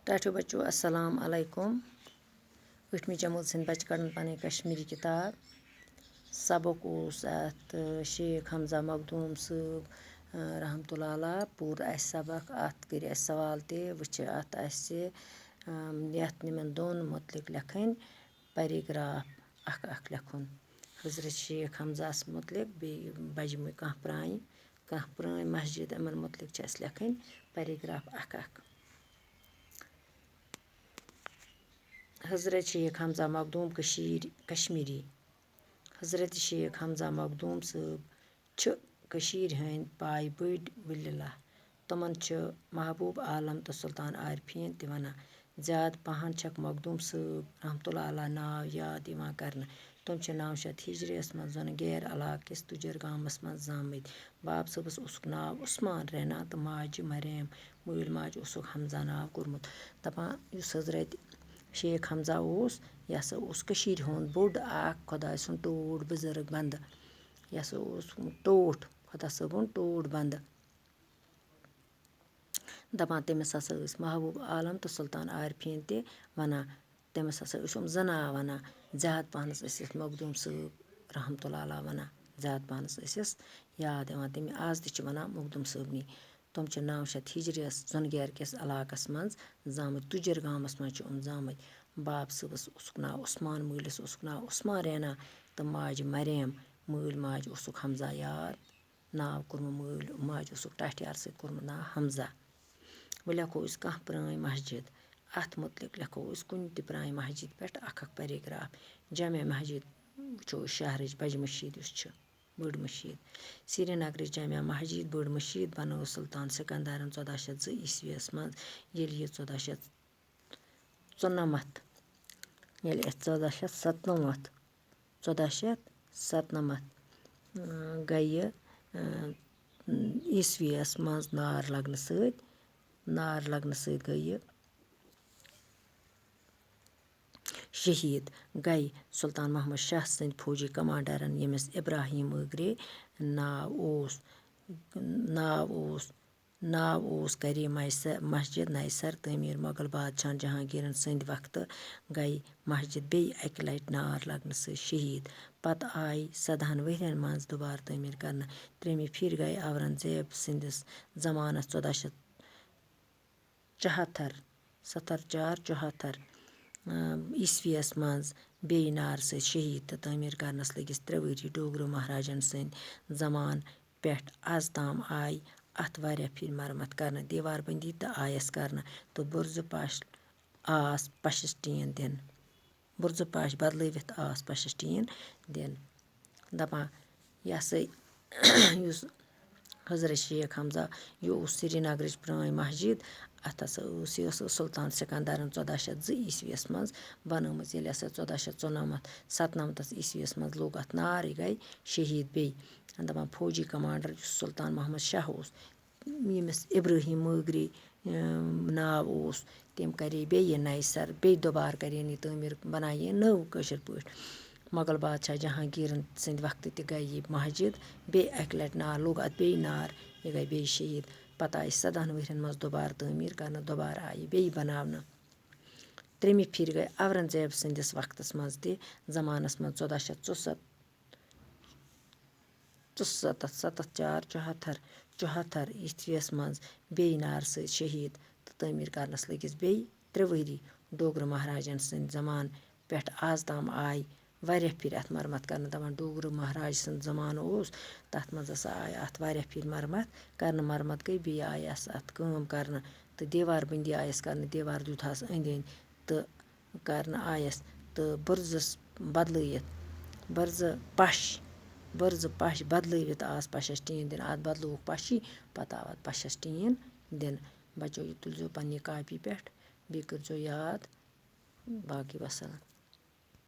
ٹاٹھو بچو السلام علیکم 8ویں جمٲژ ہٕنٛدۍ بچہٕ کڑن پنٕنۍ کشمیٖری کِتاب سبق اوس اَتھ شیخ حمزہ مخدوٗم صٲب رحمتہ اللہ علیہ پوٚر اَسہِ سبق اَتھ کٔرۍ اَسہِ سوال تہِ وٕچھِ اَتھ اَسہِ یَتھ یِمن دۄن متعلق لیکھٕنۍ پیریگراف اکھ اکھ لیکھُن حضرت شیخ حمزہس متعلق بیٚیہِ بجہِ کانٛہہ پرٛٲنۍ مسجد یِمن متعلق چھِ اَسہِ لیکھٕنۍ پیریگراف اکھ اکھ حضرت شیخ حمزہ مخدوٗم کشمیٖری حضرت شیخ حمزہ مخدوٗم صٲب چھِ کٔشیٖرِ ہٕنٛدۍ پایہِ بٔڑۍ ؤلی اللہ تِمن چھِ محبوٗب عالم تہٕ سُلطان عارفیٖن تہِ وَنان زیادٕ پہن چھکھ مخدوٗم صٲب رحمتہ اللہ علیہ ناو یاد یِوان کرنہٕ تِم چھِ 900 ہجریَس منٛز زۄنگیر علاقہٕ کِس تُجر گامس منٛز زامٕتۍ باب صٲبس اوسُکھ ناو عثمان رینا تہٕ ماجہِ مریم مٲلۍ ماجہِ اوسُکھ حمزہ ناو کوٚرمُت دپان یُس حضرت شیخ حمزہ اوس یہِ ہسا اوس کٔشیٖرِ ہُنٛد بوٚڑ اکھ خۄداے سُنٛد ٹوٹھ بُزرگ بنٛدٕ یہِ ہسا اوس ٹوٹھ خۄدا صٲبُن ٹوٹھ بنٛدٕ دپان تٔمِس ہسا ٲسۍ محبوٗب عالم تہٕ سُلطان عارفیٖن تہِ وَنان تٔمِس ہسا ٲسۍ یِم زٕ ناو وَنان زیادٕ پہنس ٲسِس مخدوٗم صٲب رحمتہ اللہ علیہ وَنان زیادٕ پہنس ٲسِس یاد یِوان تٔمۍ آز تہِ چھِ وَنان مخدوٗم صٲبنی تِم چھِ 900 ہجریَس زۄنگیر کِس علاقس منٛز زامٕتۍ تُجر گامس منٛز چھِ یِم زامٕتۍ باب صٲبس اوسُکھ ناو عثمان مٲلِس اوسُکھ ناو عثمان رینا تہٕ ماجہِ مریم مٲلۍ ماجہِ اوسُکھ حمزہ یاد ناو کوٚرمُت مٲلۍ ماجہِ اوسُکھ ٹاٹھہِ یارٕ سۭتۍ کوٚرمُت ناو حمزہ وۄنۍ لیکھو أسۍ کانٛہہ پرٛٲنۍ مسجد اَتھ متعلق لیکھو أسۍ کُنہِ تہِ پرٛانہِ مسجد پٮ۪ٹھ اکھ اکھ پیریگراف جامع مسجد وٕچھو أسۍ شہرٕچ بجہِ مٔشیٖد یُس چھِ بٔڑ مٔشیٖد سرینگرٕچ جامع مسجد بٔڑ مٔشیٖد بنٲو سُلطان سِکندرن 1402 عیسویَس منٛز ییٚلہِ یہِ 1497 گٔیہِ عیسویَس منٛز نار لگنہٕ سۭتۍ گٔے یہِ شہیٖد گٔے سُلطان محمد شاہ سٕنٛدۍ فوجی کمانڈرن ییٚمِس ابراہیٖم ٲگرے ناو اوس کرے مسجد نَیہِ سر تعمیٖر مۄغل بادشاہ جہانگیٖرن سٕنٛدِ وقتہٕ گٔے مسجد بیٚیہِ اکہِ لٹہِ نار لگنہٕ سۭتۍ شہیٖد پتہٕ آیہِ 17 ؤرین منٛز دُبارٕ تعمیٖر کرنہٕ 3مہِ پھِرِ گٔے اورنگزیب سٕنٛدِس زمانس 1474 عیسویَس منٛز بیٚیہِ نارٕ سۭتۍ شہیٖد تہٕ تعمیٖر کرنس لٔگِس 3 ؤری ڈوگرٕ مہاراجن سٕنٛدِ زمانہٕ پٮ۪ٹھ آز تام آیہِ اتھ واریاہ پھِرِ مرمت کرنہٕ دیوار بٔنٛدی تہٕ آیس کرنہٕ تہٕ بُرزٕ پش بدلٲوِتھ آس پشس ٹیٖن دِنہٕ دپان یہِ ہسا یُس حضرت شیخ حمزہ یہِ اوس سرینگرٕچ پرٛٲنۍ مسجد اَتھ ہسا یہِ ٲس سُلطان سِکندرن 1402 عیسویَس منٛز بنٲومٕژ ییٚلہِ ہسا 1497 عیسویَس منٛز لوٚگ اَتھ نار یہِ گٔے شہیٖد بیٚیہِ دپان فوجی کمانڈر یُس سُلطان محمد شاہ اوس ییٚمِس ابراہیٖم مٲگرے ناو اوس تٔمۍ کرے بیٚیہِ نَیہِ سر بیٚیہِ دُبارٕ کَرین یہِ تعمیٖر بنایے یہِ نٔو کٲشِر پٲٹھۍ مۄغل بادشاہ جہانگیٖرن سٕنٛدِ وقتہٕ تہِ گٔے یہِ مسجد بیٚیہِ اکہِ لٹہِ نار لوٚگ اَتھ بیٚیہِ نار یہِ گٔے بیٚیہِ شہیٖد پتہٕ آیہِ 17 ؤرین منٛز دُبارٕ تعمیٖر کرنہٕ دُبارٕ آیہِ یہِ بیٚیہِ بناونہٕ 3مہِ پھِرِ گٔے اورنگزیب سٕنٛدِس وقتس منٛز تہِ زمانس منٛز 1474 عیسویَس منٛز بیٚیہِ نارٕ سۭتۍ شہیٖد تہٕ تعمیٖر کرنس لٔگِس بیٚیہِ 3 ؤری ڈوگرٕ مہاراجن سٕنٛدِ زمانہٕ پٮ۪ٹھ آز تام آیہِ واریاہ پھِرِ اتھ مرمت کرنہٕ دپان ڈوگرٕ مہاراج سُنٛد زمانہٕ اوس تتھ منٛز ہسا آیہِ اتھ واریاہ پھِرِ مرمت گٔے بیٚیہِ آیس اتھ کٲم کرنہٕ تہٕ دیوار بٔنٛدی آیس کرنہٕ دیوار دیُتہس أنٛدۍ أنٛدۍ تہٕ کرنہٕ آیس تہٕ بُرزٕ پش بدلٲوِتھ آس پشس ٹیٖن دِنہٕ اتھ بدلووُکھ پشی پتہٕ آو اتھ پشس ٹیٖن دِنہٕ بچو یہِ تُلزیٚو پننہِ کاپی پٮ۪ٹھ بیٚیہِ کٔرزیٚو یاد باقٕے وسلام